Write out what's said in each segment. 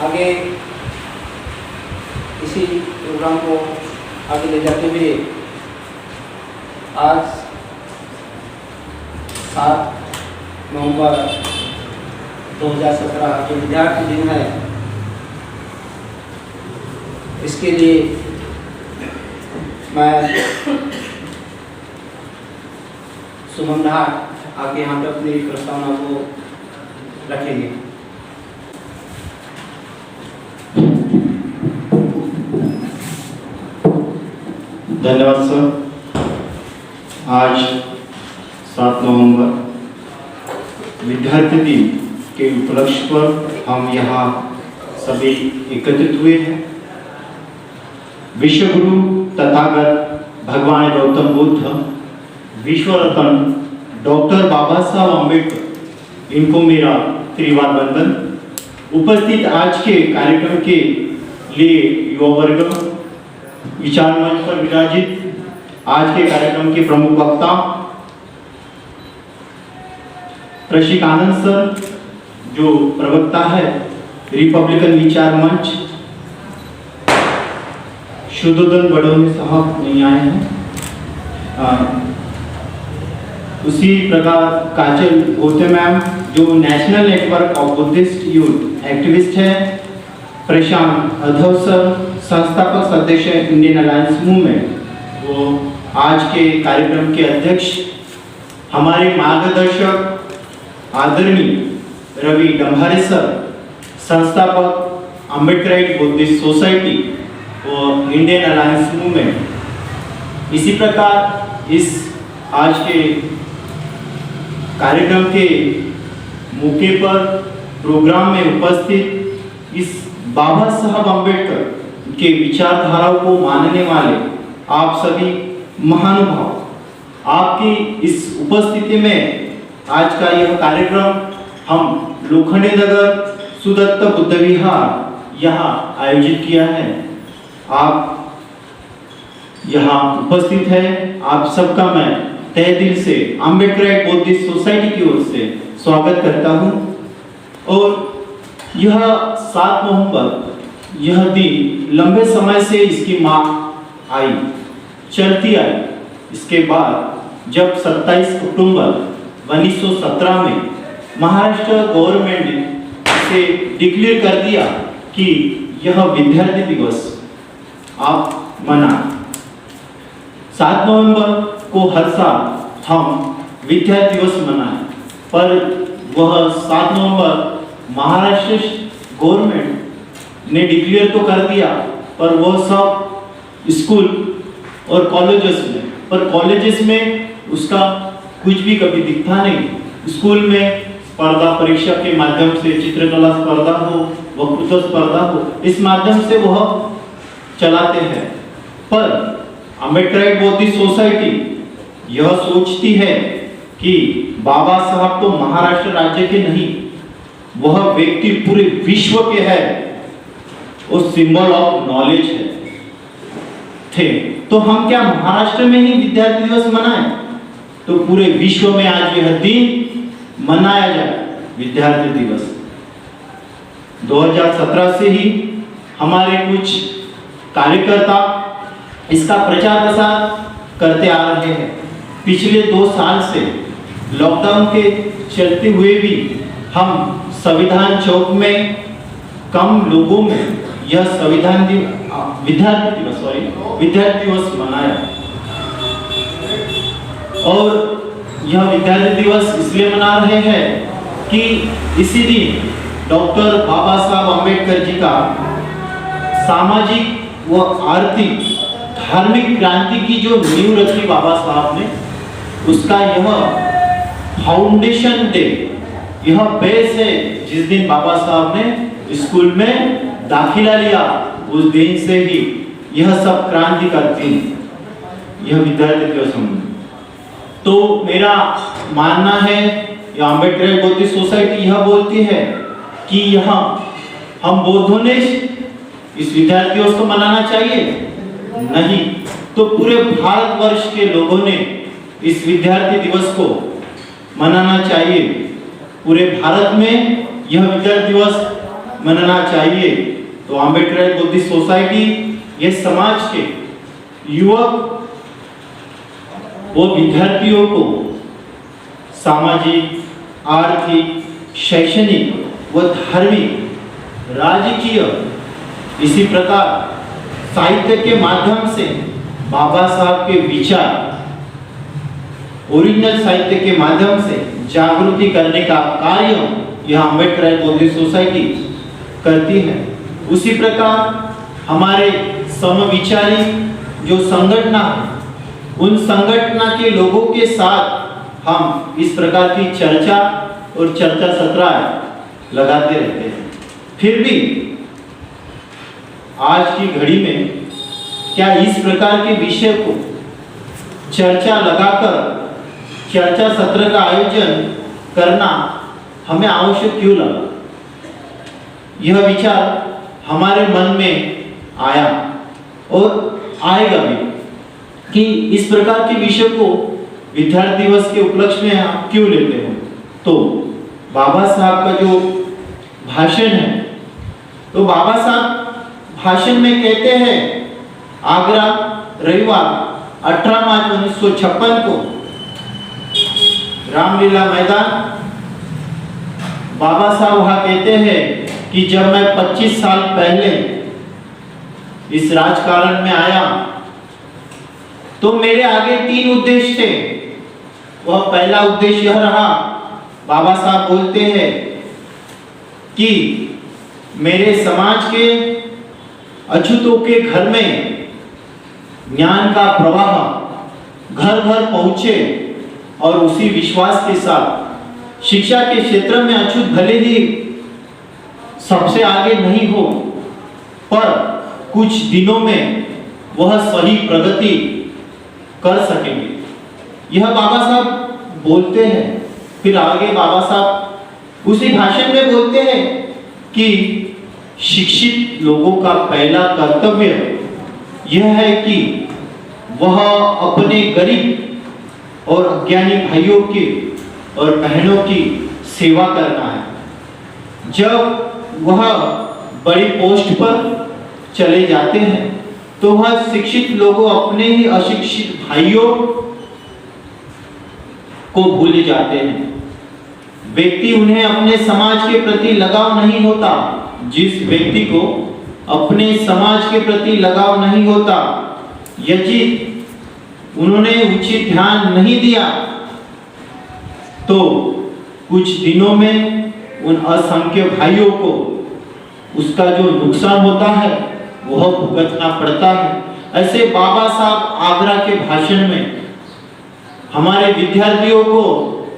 आगे इसी प्रोग्राम को आगे ले जाते हुए आज 7 नवंबर 2017 जो विद्यार्थी दिन है, इसके लिए मैं शुभम ढाट आगे यहाँ पे अपनी प्रस्तावना को रखेंगे। धन्यवाद सर। आज 7 नवंबर विद्यार्थी दिन के उपलक्ष्य पर हम यहाँ सभी एकत्रित हुए हैं। विश्व गुरु तथागत भगवान गौतम बुद्ध, विश्व रत्न डॉक्टर बाबा साहब अम्बेडकर, इनको मेरा त्रिवार वंदन। उपस्थित आज के कार्यक्रम के लिए युवा वर्ग, विचार मंच पर विराजित आज के कार्यक्रम के प्रमुख वक्ता प्रशिक आनंद सर, जो प्रवक्ता है रिपब्लिकन विचार मंच, शुद्धोदन बड़ोनी साहब नहीं आए हैं। उसी प्रकार काजल गोते मैम, जो national network of Buddhist youth activist है। प्रशांत अधव सर, संस्थापक सदस्य इंडियन अलायंस मूवमेंट, वो आज के कार्यक्रम के अध्यक्ष। हमारे मार्गदर्शक आदरणीय रवि डंभारे सर, संस्थापक अम्बेडकराइट बुद्धिस्ट सोसाइटी और इंडियन अलायंस मूवमेंट। इसी प्रकार इस आज के कार्यक्रम के मौके पर प्रोग्राम में उपस्थित इस बाबा साहब अम्बेडकर के विचारधाराओं को मानने वाले आप सभी महानुभाव, आपकी इस उपस्थिति में आज का यह कार्यक्रम हम लोखंडे नगर सुदत्त बुद्ध विहार यहाँ आयोजित किया है। आप यहाँ उपस्थित है, आप सबका मैं तहे दिल से अम्बेडकराइट बुद्धिस्ट सोसाइटी की ओर से स्वागत करता हूँ। और यह 7 नवंबर यह दिन लंबे समय से इसकी मांग आई, चलती आई। इसके बाद जब 27 अक्टूबर 1917 में महाराष्ट्र गवर्नमेंट ने इसे डिक्लेयर कर दिया कि यह विद्यार्थी दिवस आप मनाएं। 7 नवंबर को हर साल हम विद्यार्थी दिवस मनाएं, पर वह 7 नवंबर महाराष्ट्र गवर्नमेंट ने डिक्लेयर तो कर दिया, पर वह सब स्कूल और कॉलेजेस में, पर कॉलेजेस में उसका कुछ भी कभी दिखता नहीं। स्कूल में स्पर्धा परीक्षा के माध्यम से चित्रकला स्पर्धा हो, वक्तृत्व स्पर्धा हो, इस माध्यम से वह चलाते हैं। पर अम्बेडकराइट बुद्धिस्ट सोसाइटी यह सोचती है कि बाबा साहब तो महाराष्ट्र राज्य के नहीं, वह व्यक्ति पूरे विश्व के है, वो सिंबल ऑफ नॉलेज है थे। तो हम क्या महाराष्ट्र में ही विद्यार्थी दिवस मनाएं? तो पूरे विश्व में आज यह दिन मनाया जाए, विद्यार्थी दिवस। 2017 से ही हमारे कुछ कार्यकर्ता इसका प्रचार प्रसार करते आ रहे हैं। पिछले 2 साल से लॉकडाउन के चलते हुए भी हम संविधान चौक में कम लोगों में यह विद्यार्थी दिवस मनाया। और यह विद्यार्थी दिवस इसलिए मना रहे हैं कि इसी दिन डॉक्टर बाबा साहब अम्बेडकर जी का सामाजिक व आर्थिक धार्मिक क्रांति की जो नींव रखी बाबा साहब ने, उसका यह फाउंडेशन डे, यह बेस है। जिस दिन बाबा साहब ने स्कूल में दाखिला लिया, उस दिन से ही यह सब क्रांति का दिन, यह विद्यार्थी दिवस हम। तो मेरा मानना है, यह अम्बेडकर बुद्धिस्ट सोसाइटी यह बोलती है कि यहाँ हम बौद्धों ने इस विद्यार्थी दिवस को मनाना चाहिए? नहीं, तो पूरे भारतवर्ष के लोगों ने इस विद्यार्थी दिवस को मनाना चाहिए। पूरे भारत में यह विद्यार्थी दिवस मनना चाहिए। तो अम्बेडकर बुद्धिस्ट सोसाइटी ये समाज के युवक वो विद्यार्थियों को सामाजिक, आर्थिक, शैक्षणिक व धार्मिक, राजकीय, इसी प्रकार साहित्य के माध्यम से बाबा साहब के विचार ओरिजिनल साहित्य के माध्यम से जागृति करने का कार्य यह अम्बेडकर बुद्धिस्ट सोसाइटी करती है। उसी प्रकार हमारे समविचारी जो संगठन है, उन संगठन के लोगों के साथ हम इस प्रकार की चर्चा और चर्चा सत्र लगाते रहते हैं। फिर भी आज की घड़ी में क्या इस प्रकार के विषय को चर्चा लगाकर चर्चा सत्र का आयोजन करना हमें आवश्यक क्यों लगा? यह विचार हमारे मन में आया और आएगा भी कि इस प्रकार के विषय को विद्यार्थी दिवस के उपलक्ष्य में आप क्यों लेते हो। तो बाबा साहब का जो भाषण है, तो बाबा साहब भाषण में कहते हैं, आगरा, रविवार 18 मार्च 1956 को रामलीला मैदान। बाबा साहब वहां कहते हैं कि जब मैं 25 साल पहले इस राजकारण में आया तो मेरे आगे 3 उद्देश्य थे। वह पहला उद्देश्य यह रहा, बाबा साहब बोलते हैं कि मेरे समाज के अछूतों के घर में ज्ञान का प्रवाह घर घर पहुंचे और उसी विश्वास के साथ शिक्षा के क्षेत्र में अछूत भले ही सबसे आगे नहीं हो, पर कुछ दिनों में वह सही प्रगति कर सकेंगे। यह बाबा साहब बोलते हैं। फिर आगे बाबा साहब उसी भाषण में बोलते हैं कि शिक्षित लोगों का पहला कर्तव्य यह है कि वह अपने गरीब और अज्ञानी भाइयों की और बहनों की सेवा करना है। जब वह बड़ी पोस्ट पर चले जाते हैं तो वह शिक्षित लोगों अपने ही अशिक्षित भाइयों को भूल जाते हैं। व्यक्ति उन्हें अपने समाज के प्रति लगाव नहीं होता। जिस व्यक्ति को अपने समाज के प्रति लगाव नहीं होता, यदि उन्होंने उचित ध्यान नहीं दिया तो कुछ दिनों में उन असंख्य भाइयों को उसका जो नुकसान होता है वह भुगतना पड़ता है। ऐसे बाबा साहब आगरा के भाषण में हमारे विद्यार्थियों को,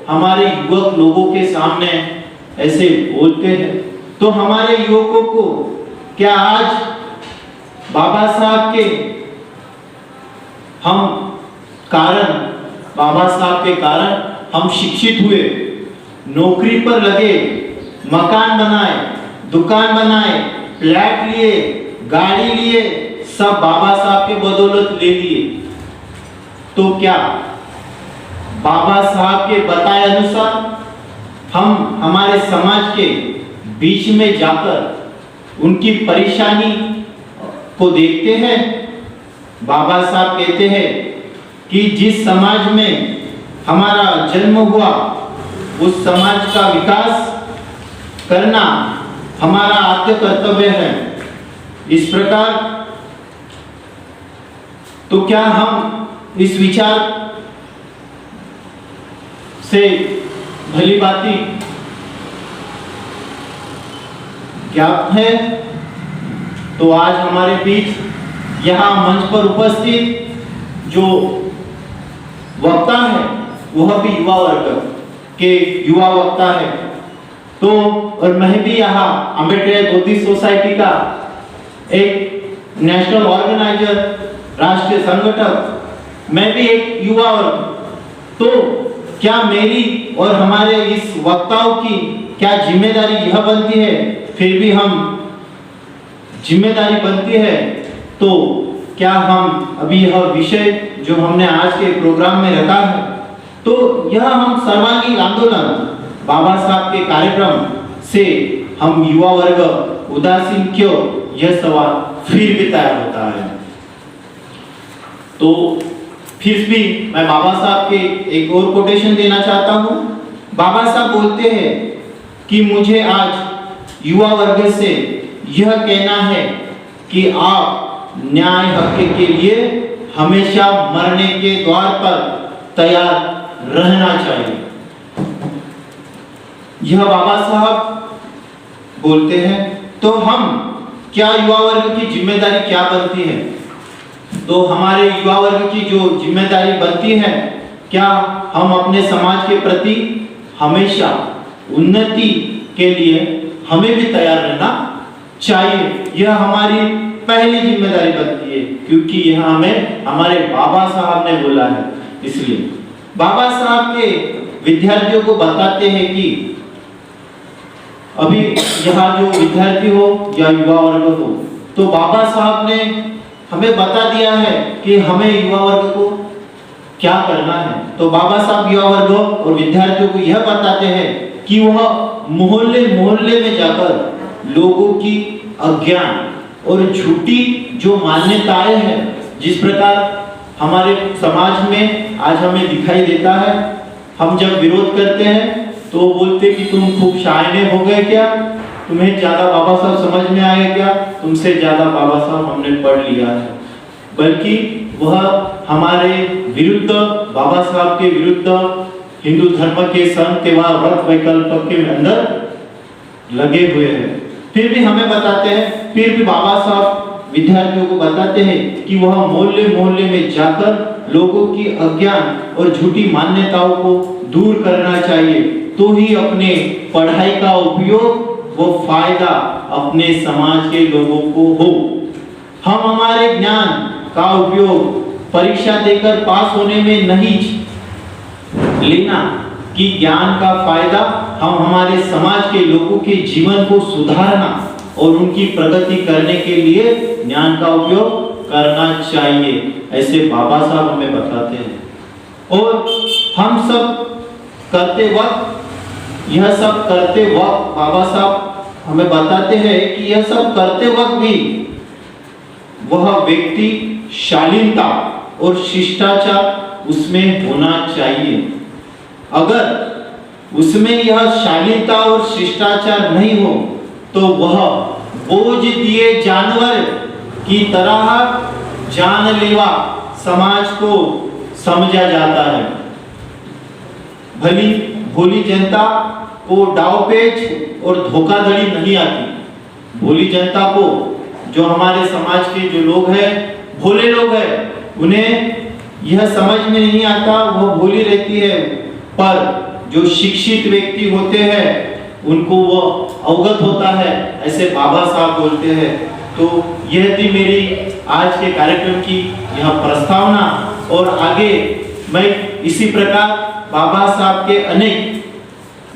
हमारे युवक लोगों के सामने ऐसे बोलते हैं। तो हमारे युवकों को क्या आज बाबा साहब के हम कारण, बाबा साहब के कारण हम शिक्षित हुए, नौकरी पर लगे, मकान बनाए, दुकान बनाए, फ्लैट लिए, गाड़ी लिए, सब बाबा साहब के बदौलत ले लिए। तो क्या बाबा साहब के बताए अनुसार हम हमारे समाज के बीच में जाकर उनकी परेशानी को देखते हैं? बाबा साहब कहते हैं कि जिस समाज में हमारा जन्म हुआ उस समाज का विकास करना हमारा आद्य कर्तव्य है। इस प्रकार तो क्या हम इस विचार से भली भांति ज्ञात है? तो आज हमारे बीच यहाँ मंच पर उपस्थित जो वक्ता है वह भी युवा वर्ग के युवा वक्ता है। तो और मैं भी यहाँ अम्बेडकर बुद्धिस्ट सोसाइटी का एक नेशनल ऑर्गेनाइजर, राष्ट्रीय संगठक, मैं भी एक युवा वर्ग। तो क्या मेरी और हमारे इस वक्ताओं की क्या जिम्मेदारी यह बनती है, फिर भी हम जिम्मेदारी बनती है, तो क्या हम अभी यह विषय जो हमने आज के प्रोग्राम में रखा है, तो यह हम सर्वांगीण आंदोलन बाबा साहब के कार्यक्रम से हम युवा वर्ग उदासीन क्यों, यह सवाल फिर भी तैयार होता है। तो फिर भी मैं बाबा साहब के एक और कोटेशन देना चाहता हूँ। बाबा साहब बोलते हैं कि मुझे आज युवा वर्ग से यह कहना है कि आप न्याय हक के लिए हमेशा मरने के द्वार पर तैयार रहना चाहिए। यह बाबा साहब बोलते हैं। तो हम क्या युवा वर्ग की जिम्मेदारी क्या बनती है? तो हमारे युवा वर्ग की जो जिम्मेदारी बनती है, क्या हम अपने समाज के प्रति हमेशा उन्नति के लिए हमें भी तैयार रहना चाहिए। यह हमारी पहली जिम्मेदारी बनती है, क्योंकि यह हमें हमारे बाबा साहब ने बोला है। इसलिए बाबा साहब के विद्यार्थियों को बताते हैं कि अभी यहाँ जो विद्यार्थी हो या युवा वर्ग हो, तो बाबा साहब ने हमें बता दिया है कि हमें युवा वर्ग को क्या करना है। तो बाबा साहब युवा वर्ग और विद्यार्थियों को यह बताते हैं कि वह मोहल्ले मोहल्ले में जाकर लोगों की अज्ञान और झूठी जो मान्यताएं हैं, जिस प्रकार हमारे समाज में आज हमें दिखाई देता है, हम जब विरोध करते हैं तो बोलते कि तुम खूब शायने हो गए क्या, तुम्हें ज्यादा बाबा साहब समझ में आए क्या, तुमसे ज्यादा बाबा साहब हमने पढ़ लिया है। बल्कि वह हमारे विरुद्ध, बाबा साहब के विरुद्ध हिंदू धर्म के संत एवं व्रत वैकल्प के अंदर लगे हुए हैं। फिर भी हमें बताते हैं, फिर भी बाबा साहब विद्यार्थियों को बताते हैं कि वह मोहल्ले मोहल्ले में जाकर लोगों की अज्ञान और झूठी मान्यताओं को दूर करना चाहिए, तो ही अपने पढ़ाई का उपयोग वो फायदा अपने समाज के लोगों को हो। हम हमारे ज्ञान का उपयोग परीक्षा देकर पास होने में नहीं लेना, कि ज्ञान का फायदा हम हमारे समाज के लोगों के जीवन को सुधारना और उनकी प्रगति करने के लिए ज्ञान का उपयोग करना चाहिए। ऐसे बाबा साहब हमें बताते हैं। और हम सब करते वक्त, यह सब करते वक्त बाबा साहब हमें बताते हैं कि यह सब करते वक्त भी वह व्यक्ति शालीनता और शिष्टाचार उसमें होना चाहिए। अगर उसमें यह शालीनता और शिष्टाचार नहीं हो तो वह बोझ दिए जानवर की तरह जानलेवा समाज को समझा जाता है। भली भोली जनता को दावपेच और धोखाधड़ी नहीं आती। भोली जनता को, जो हमारे समाज के जो लोग हैं, भोले लोग हैं, उन्हें यह समझ में नहीं आता, वो भोली रहती है। पर जो शिक्षित व्यक्ति होते हैं उनको वो अवगत होता है, ऐसे बाबा साहब बोलते हैं। तो यह थी मेरी आज के कार्यक्रम की यह प्रस्तावना, और आगे मैं इसी प्रकार बाबा साहब के अनेक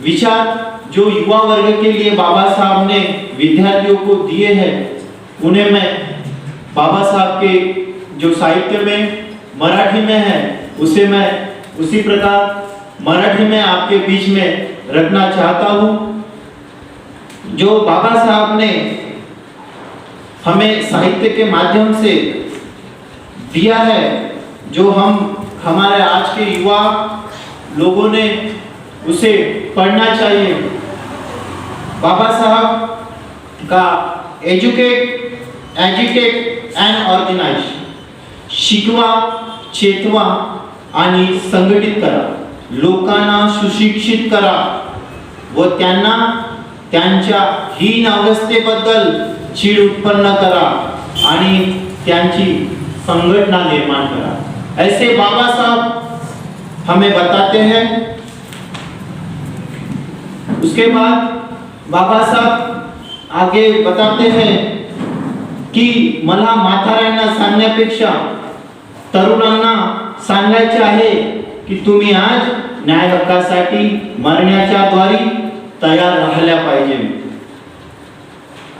विचार जो युवा वर्ग के लिए बाबा साहब ने विद्यार्थियों को दिए हैं, उन्हें मैं बाबा साहब के जो साहित्य में मराठी में है उसे मैं उसी प्रकार मराठी में आपके बीच में रखना चाहता हूँ। जो बाबा साहब ने हमें साहित्य के माध्यम से दिया है, जो हम हमारे आज के युवा लोगों ने उसे पढ़ना चाहिए। बाबा साहब का एजुकेट, एजिटेट एंड ऑर्गनाइज, शिकवा, चेतवा आणि संघटित करा, लोकांना सुशिक्षित करा व त्यांना त्यांच्या हीन अवस्थेबद्दल चीड उत्पन्न करा आणि त्यांची संघटना निर्माण करा। ऐसे बाबा साहब हमें बताते हैं। उसके बाद बाबा साहब आगे बताते हैं की मला म्हाताऱ्यांना सांगण्यापेक्षा तरुणांना सांगायचे आहे की तुम्ही आज न्याय हक्कासाठी मरण्याच्या द्वारी तैयार राहिल्या पाहिजे।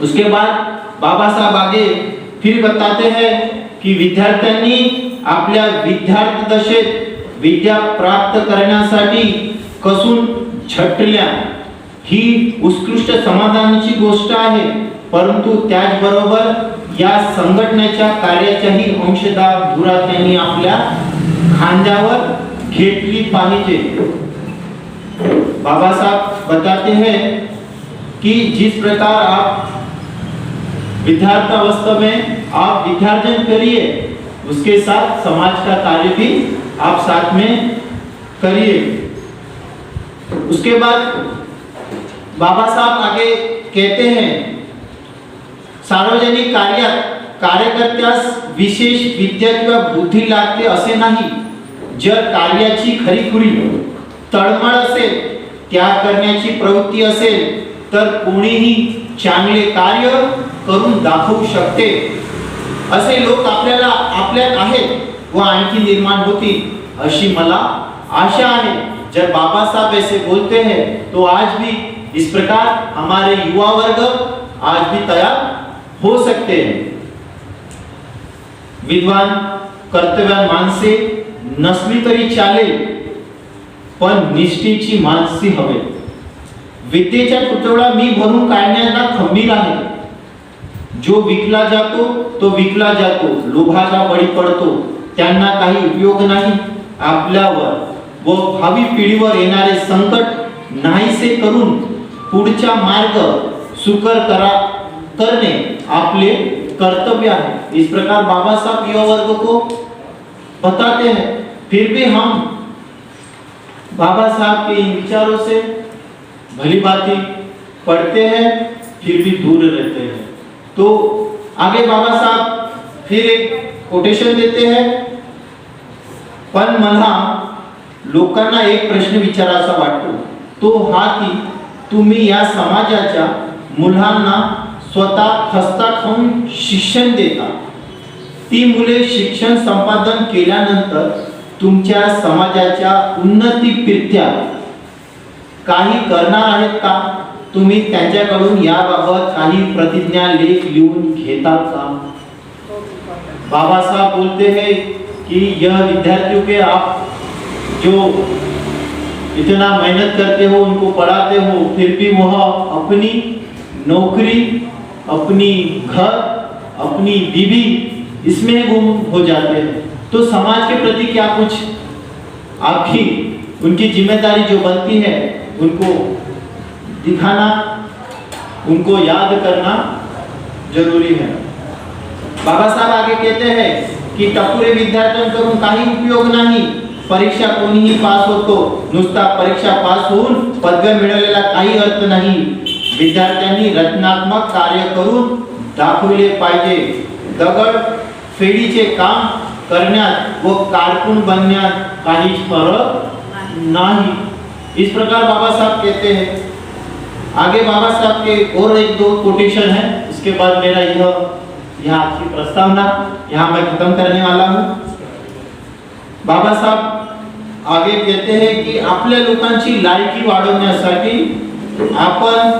उसके बाद बाबा साहब आगे फिर बताते हैं कि विद्यार्थ्यांनी आपल्या विद्यार्थी दशेत विद्या प्राप्त करण्यासाठी कसून झटल्या ही उत्कृष्ट समाधानाची गोष्ट आहे। परंतु त्याचबरोबर या संघटनेच्या कार्याच्याही अंशतः धुरा त्यांनी आपल्या खांद्यावर घेतली पाहिजे। बाबा साहब बताते हैं कि जिस प्रकार आप विद्यार्थावस्था में आप विद्यार्जन करिए, उसके साथ समाज का कार्य भी आप साथ में करिए। उसके बाद बाबा साहब आगे कहते हैं, सार्वजनिक कार्यात कार्यकर्त्यास विशेष विद्या किंवा बुद्धी लागते असे नाही। जर कार्याची खरीखुरी तळमळ असेल, त्याग करण्याची प्रवृत्ती असेल, तर कोणीही चांगले कार्य करून दाखवू शकते। असे लोक आपल्यात आहेत व आणखी निर्माण होतील अशी मला आशा है। जब बाबा साहब ऐसे बोलते हैं तो आज भी इस प्रकार हमारे युवा वर्ग आज भी तैयार हो सकते हैं। विद्वान कर्तव्यान माणसे नसली तरी चालेल, पण निष्ठेची माणसे हवे। विद्येचा पुतळा मी भरून काढण्याला खंबीर आहे। जो विकला जातो तो विकला जातो, लोभाचा बळी पडतो, त्यांना काही उपयोग नाही। आपल्यावर व भावी पिढीवर येणारे संकट नाहीसे करून पुढचा मार्ग सुकर करने आपले कर्तव्य है। इस प्रकार बाबा साहब युवा वर्ग को बताते हैं। फिर भी हम बाबा साहब के इन विचारों से भली भांति पढ़ते हैं, फिर भी दूर रहते हैं। तो आगे बाबा साहब फिर एक कोटेशन देते हैं, पण मला लोकांना एक प्रश्न विचारायचा वाटतो, तो हा की तुम्ही या समाजाच्या मुलांना स्वतः खस्ता खाऊन शिक्षण देता। ती मुले शिक्षण संपादन केल्यानंतर तुमच्या समाजाच्या उन्नतीप्रित्या काही करणार आहेत का? तुम्ही त्यांच्याकडून याबाबत काही प्रतिज्ञा लेख लिहून घेतात का? बाबा साहब बोलते हैं कि यह विद्यार्थियों के आप जो इतना मेहनत करते हो, उनको पढ़ाते हो, फिर भी वह अपनी नौकरी, अपनी घर, अपनी बीवी इसमें गुम हो जाते हैं। तो समाज के प्रति क्या कुछ आपकी उनकी जिम्मेदारी जो बनती है उनको दिखाना, उनको याद करना जरूरी है। बाबा साहब आगे कहते हैं की टपुरे विद्यार्थ्यांकडून काही उपयोग नाही। परीक्षा कोणीही पास होतो, नुसता परीक्षा पास होऊन पदवी मिळवलेला काही अर्थ नाही। विद्यार्थ्यांनी रचनात्मक कार्य करून दाखवले पाहिजे। दगड फेडीचे काम करण्यात व कारकून बनण्यात काही फरक नहीं। इस प्रकार बाबा साहब कहते हैं। आगे बाबा साहब के और एक दो कोटेशन है, इसके बाद मेरा यह आपकी प्रस्तावना यहाँ मैं खत्म करने वाला हूँ। बाबा साहब आगे कहते हैं की आपल्या लोकांची लायकी वाढवण्यासाठी आपण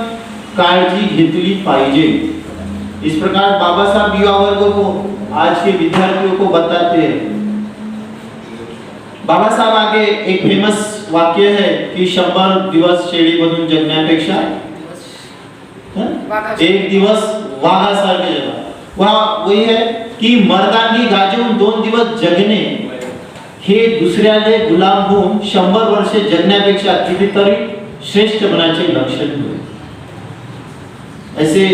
काळजी घेतली पाहिजे। इस प्रकार बाबा साहब युवा वर्ग को, आज के विद्यार्थियों को बताते हैं। बाबा साहब आगे एक फेमस वाक्य है कि 100 दिवस शेळीमधून जगण्यापेक्षा एक दिवस वाघासारखे जगा। वही है की मर्दांनी गाजवून 2 दिवस जगणे हे दुसऱ्याले गुलाम होऊन 100 वर्षे जगण्यापेक्षा कितीतरी श्रेष्ठ बनाचे लक्षण हुए। ऐसे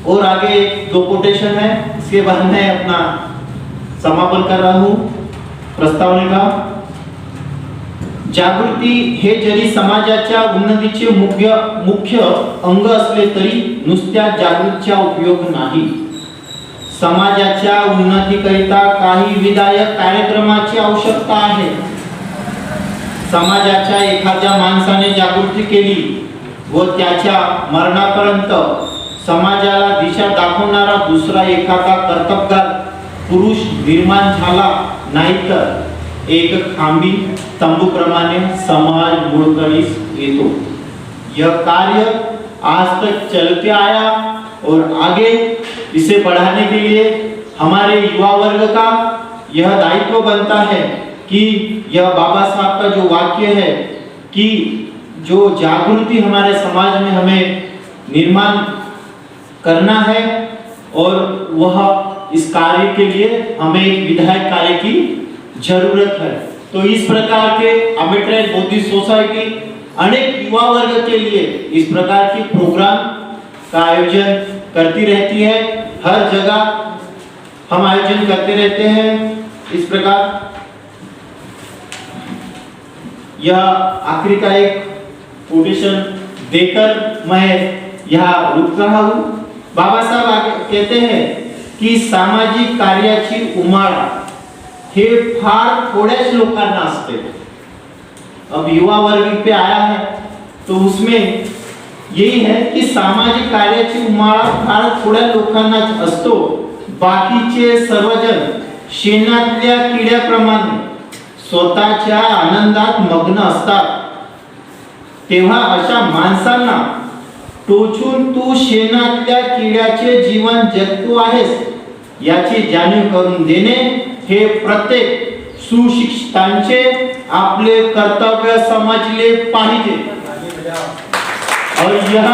और आगे एक दो कोटेशन है, इसके बाद मैं अपना समापन कर रहा हूँ प्रस्तावने का। जागृती हे जरी समाजाच्या उन्नतीचे मुख्य अंग असले तरी नुसत्या जागृतीचा उपयोग नाही। समाजाच्या उन्नतीकरिता काही विधायक कार्यक्रमाची आवश्यकता आहे। समाजाच्या एखाद्या माणसाने जागृती केली व त्याच्या मरणापर्यंत समाजाला दिशा दाखवणारा दुसरा एखादा कर्तबगार पुरुष निर्माण झाला नाही तर एक खांबी तंबूप्रमाणे समाज मुड़करीस येतो। यह कार्य आज तक चलते आया और आगे इसे बढ़ाने के लिए हमारे युवा वर्ग का यह दायित्व बनता है कि यह बाबा साहब का जो वाक्य है कि जो जागृति हमारे समाज में हमें निर्माण करना है और वह इस कार्य के लिए हमें एक विधायक कार्य की जरूरत है। तो इस प्रकार के अम्बेडकर बौद्धिस्ट सोसाइटी अनेक युवा वर्ग के लिए इस प्रकार के प्रोग्राम का आयोजन करती रहती है। हर जगह हम आयोजन करते रहते हैं। इस प्रकार यह आखिरी का एक कोटेशन देकर मैं यहाँ रुक रहा हूँ। बाबा साहब आगे कहते हैं की सामाजिक कार्याची उमाळ हे फार थोड्याच लोकांना असते। अब युवा वर्ग पे आया है तो उसमें यही है की सामाजिक कार्याची उमाळ फार थोड्या लोकांनाच असतो। बाकीचे सर्वजण शेणातल्या किड्याप्रमाणे स्वतःच्या आनंदात मग्न असतात। तेव्हा अशा माणसांना टोचून तू शेणातल्या किड्याचे जीवन जगतो आहेस याची जाणीव करून देणे हे प्रत्येक सुशिक्षितांचे आपले कर्तव्य समझले पाहिजे। और यह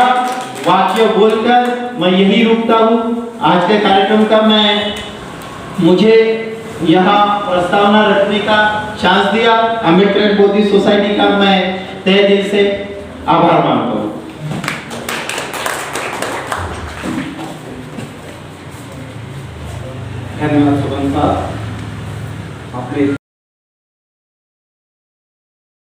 वाक्य बोलकर मैं यही रुकता हूँ। आज के कार्यक्रम का मुझे यहाँ प्रस्तावना रखने का चांस दिया अम्बेडकर बौद्धिस्ट सोसाइटी का मैं तहे दिल से आभार मानता हूँ। धन्यवाद सुमन साहब।